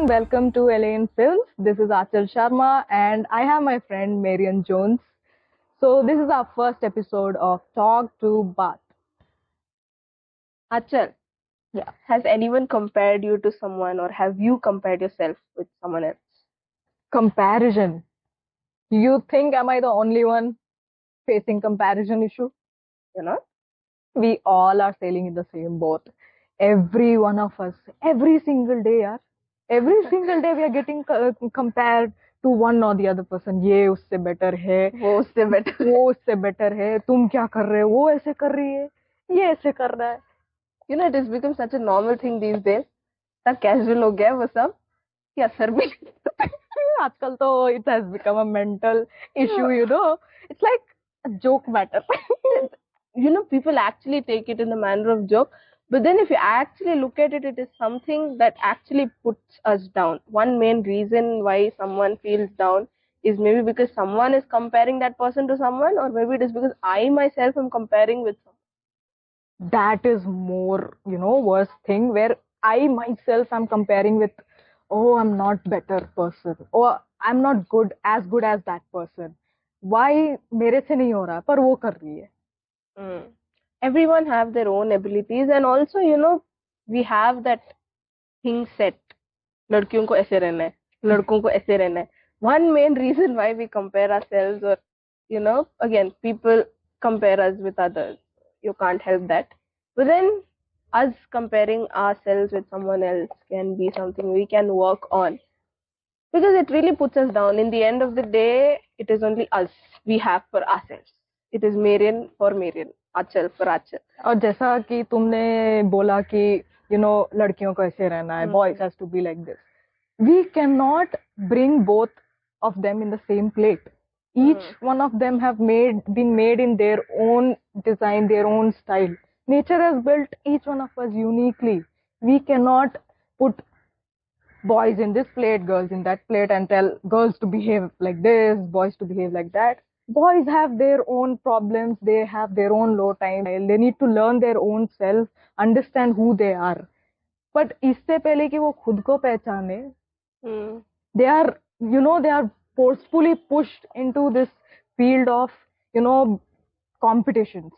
welcome to Alien Films. This is Achal Sharma and I have my friend Merion Jones. So this is our first episode of Talk to Bath. Achal, Yeah. has anyone compared you to someone or have you compared yourself with someone else? Comparison. You think am I the only one facing comparison issue? You know? We all are sailing in the same boat. Every one of us, every single day, yaar. Every single day we are getting compared to one or the other person. ये उससे better है, वो उससे better वो उससे better है, तुम क्या कर रहे हो, वो ऐसे कर रही है, ये ऐसे कर रहा है. You know, it has become such a normal thing these days. इतना casual हो गया है वो सब कि असर भी नहीं करता. आजकल तो it has become a mental issue, you know. It's like a joke matter. You know, people actually take it in the manner of joke. But then if you actually look at it, it is something that actually puts us down. One main reason why someone feels down is maybe because someone is comparing that person to someone, or maybe it is because I myself am comparing with someone. That is more, worst thing where I myself am comparing with, oh, I'm not better person, or I'm not good as that person. Why मेरे से नहीं हो रहा पर वो कर रही है. Mm. Everyone have their own abilities, and also, you know, we have that thing set. लड़कियों को ऐसे रहना है, लड़कों को ऐसे रहना है. One main reason why we compare ourselves, or you know, again, people compare us with others. You can't help that. But then, us comparing ourselves with someone else can be something we can work on, because it really puts us down. In the end of the day, it is only us we have for ourselves. It is Merion for Merion, Achal for Achal. और जैसा कि तुमने बोला कि लड़कियों को ऐसे रहना है, boys has to be like this. We cannot bring both of them in the same plate. Each one of them have been made in their own design, their own style. Nature has built each one of us uniquely. We cannot put boys in this plate, girls in that plate, and tell girls to behave like this, boys to behave like that. Boys have their own problems, they have their own low time, they need to learn their own self, understand who they are. But इससे पहले कि वो खुद को पहचाने, they are forcefully pushed into this field of, competitions.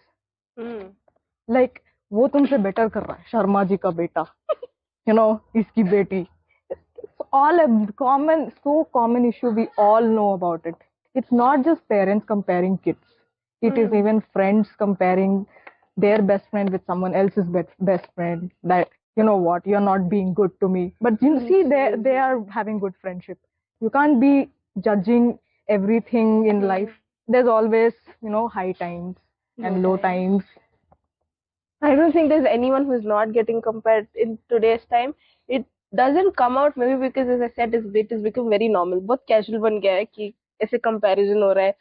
Like, वो तुमसे better कर रहा है, शर्मा जी का बेटा, इसकी बेटी. It's all a so common issue. We all know about it. It's not just parents comparing kids. It is even friends comparing their best friend with someone else's best friend. That, you know what, you're not being good to me. But you see, they are having good friendship. You can't be judging everything in life. There's always, high times and low times. I don't think there's anyone who's not getting compared in today's time. It doesn't come out maybe because, as I said, it has become very normal. बहुत casual बन गया है कि ऐसे comparison हो रहा है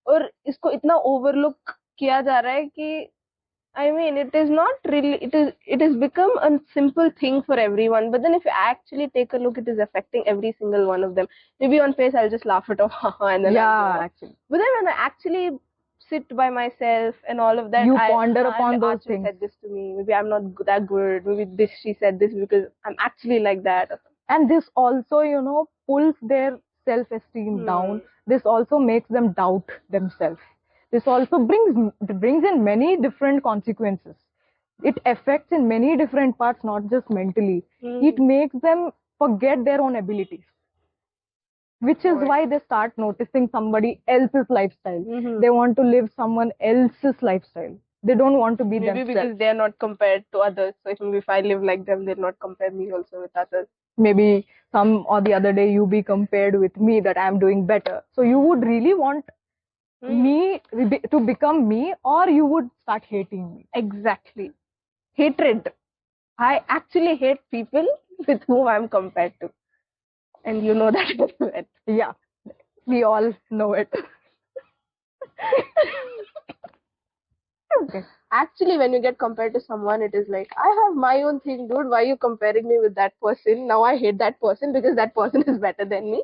और इसको इतना overlook किया जा रहा है कि I mean, it is not really, it has become a simple thing for everyone. But then if you actually take a look, it is affecting every single one of them. Maybe on face, I'll just laugh it off. And then Actually. But then when I actually sit by myself and all of that, you ponder upon those Achal things. said this to me. Maybe I'm not that good. Maybe she said this because I'm actually like that. And this also, pulls their self-esteem down. This also makes them doubt themselves. This also brings in many different consequences. It affects in many different parts, not just mentally. It makes them forget their own abilities, which is why they start noticing somebody else's lifestyle. They want to live someone else's lifestyle. They don't want to be Maybe themselves. because they are not compared to others. So if I live like them, they'll not compare me also with others. Maybe some or the other day you be compared with me that I'm doing better. So you would really want me to become me, or you would start hating me. Exactly. Hatred. I actually hate people with whom I'm compared to. And you know that very well. Yeah, we all know it. Okay. Actually, when you get compared to someone, it is like, I have my own thing, dude. Why are you comparing me with that person? Now I hate that person because that person is better than me.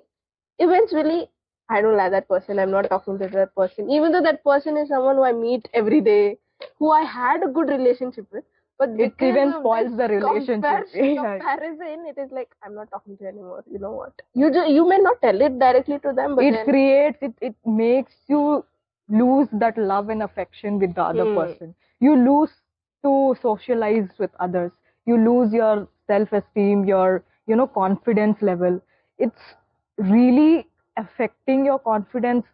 Eventually, I don't like that person. I'm not talking to that person. Even though that person is someone who I meet every day, who I had a good relationship with. But It because even of spoils this the relationship. Yeah. comparison, it is like, I'm not talking to you anymore. You know what? You may not tell it directly to them, but It then creates it makes you lose that love and affection with the other person. You lose to socialize with others. You lose your self-esteem, your confidence level. It's really affecting your confidence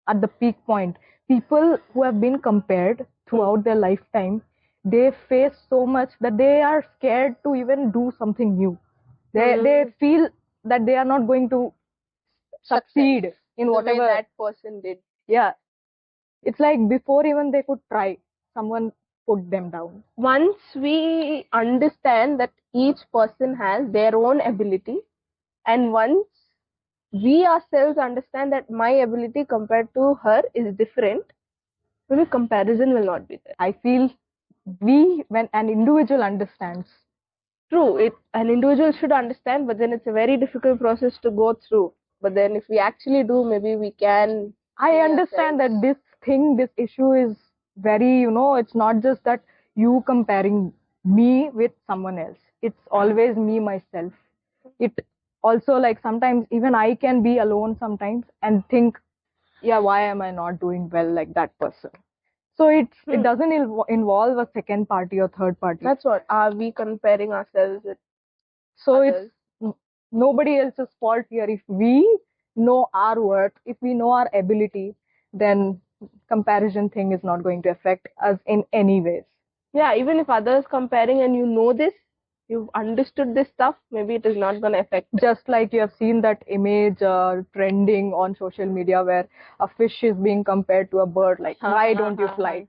at the peak point. People who have been compared throughout their lifetime, they face so much that they are scared to even do something new. They feel that they are not going to succeed in the way whatever. that person did. Yeah, it's like before even they could try, someone put them down. Once we understand that each person has their own ability, and once we ourselves understand that my ability compared to her is different, maybe comparison will not be there. I feel when an individual understands. True, an individual should understand, but then it's a very difficult process to go through. But then if we actually do, maybe we can. I understand that this issue is very, it's not just that you comparing me with someone else. It's always me, myself. It also, like, sometimes even I can be alone sometimes and think, yeah, why am I not doing well like that person? So it doesn't involve a second party or third party. That's what. Are we comparing ourselves with So others? It's nobody else's fault here. If we know our worth, if we know our ability, then comparison thing is not going to affect us in any ways. Yeah, even if others comparing and you know this, you've understood this stuff, maybe it is not going to affect. Just like you have seen that image trending on social media where a fish is being compared to a bird, like, why don't you fly?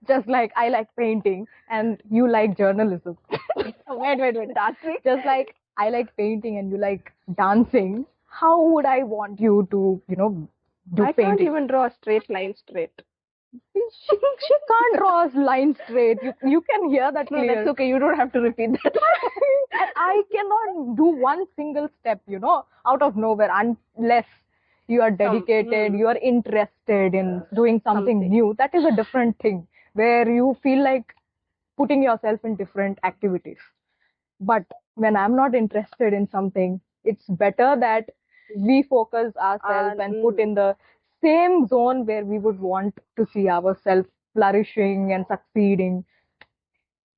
Just like I like painting and you like journalism. Wait. Just like I like painting and you like dancing, how would I want you to, do I painting? can't even draw a straight line straight. She can't draw a line straight. You can hear that clear. No, that's okay. You don't have to repeat that. And I cannot do one single step, out of nowhere unless you are dedicated, you are interested in doing something new. That is a different thing where you feel like putting yourself in different activities. But when I'm not interested in something, it's better that we focus ourselves and put in the same zone where we would want to see ourselves flourishing and succeeding.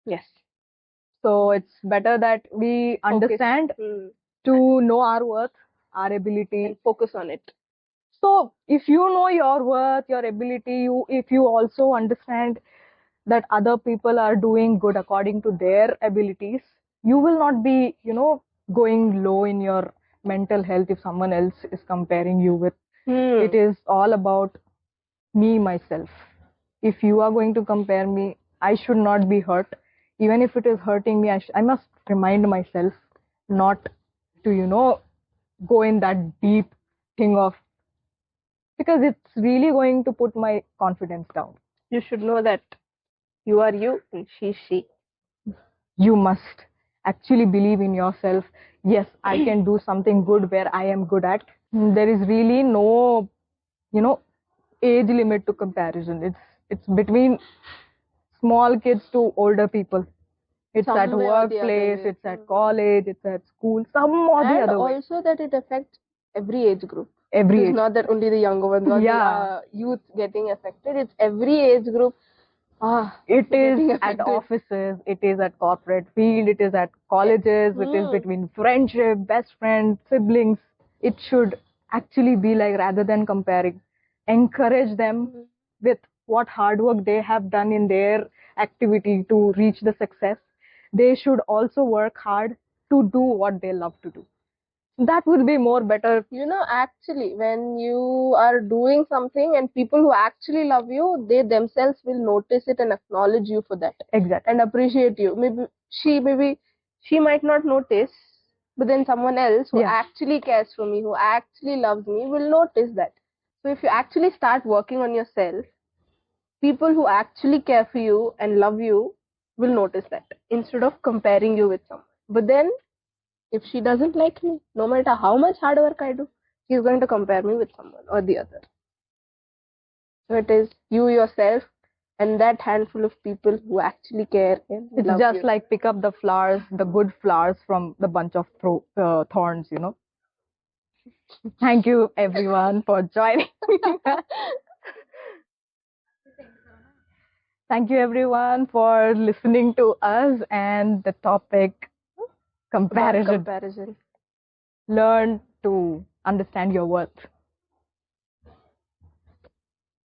Yes. So it's better that we understand to know our worth, our ability, and focus on it. So if you know your worth, your ability, if you also understand that other people are doing good according to their abilities, you will not be, going low in your mental health if someone else is comparing you with. It is all about me, myself. If you are going to compare me, I should not be hurt. Even if it is hurting me, I must remind myself not to, go in that deep thing of, because it's really going to put my confidence down. You should know that you are you and she's she. You must actually believe in yourself. Yes, I can do something good where I am good at. There is really no, age limit to comparison. It's between small kids to older people. It's at workplace, it's at college, it's at school, some or the other way. And also that it affects every age group. Every It's not that only the younger ones or the youth getting affected. It's every age group. It is at offices, it is at corporate field, it is at colleges, it is between friendship, best friends, siblings. It should actually be like, rather than comparing, encourage them with what hard work they have done in their activity to reach the success. They should also work hard to do what they love to do. That would be more better. Actually, when you are doing something and people who actually love you, they themselves will notice it and acknowledge you for that. Exactly. And appreciate you. Maybe she might not notice, but then someone else who actually cares for me, who actually loves me, will notice that. So if you actually start working on yourself, people who actually care for you and love you will notice that, instead of comparing you with someone. But then if she doesn't like me, no matter how much hard work I do, she's going to compare me with someone or the other. So it is you yourself and that handful of people who actually care and It's love just you. like pick up the flowers, the good flowers from the bunch of thorns, you know. Thank you everyone for joining. Thank you everyone for listening to us and the topic About comparison. comparison. Learn to understand your worth.